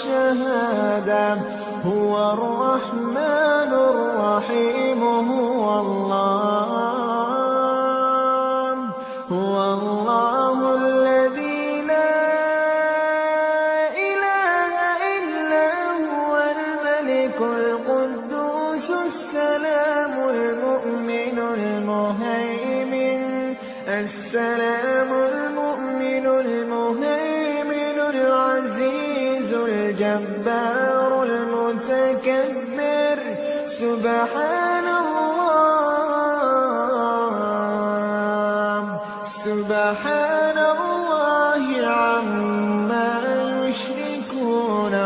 الشهادة. هو الرحمن الرحيم، هو الله الذي لا إله إلا هو الملك القدوس السلام المؤمن المهيمن العزيز الجبار المتكبر. سبحان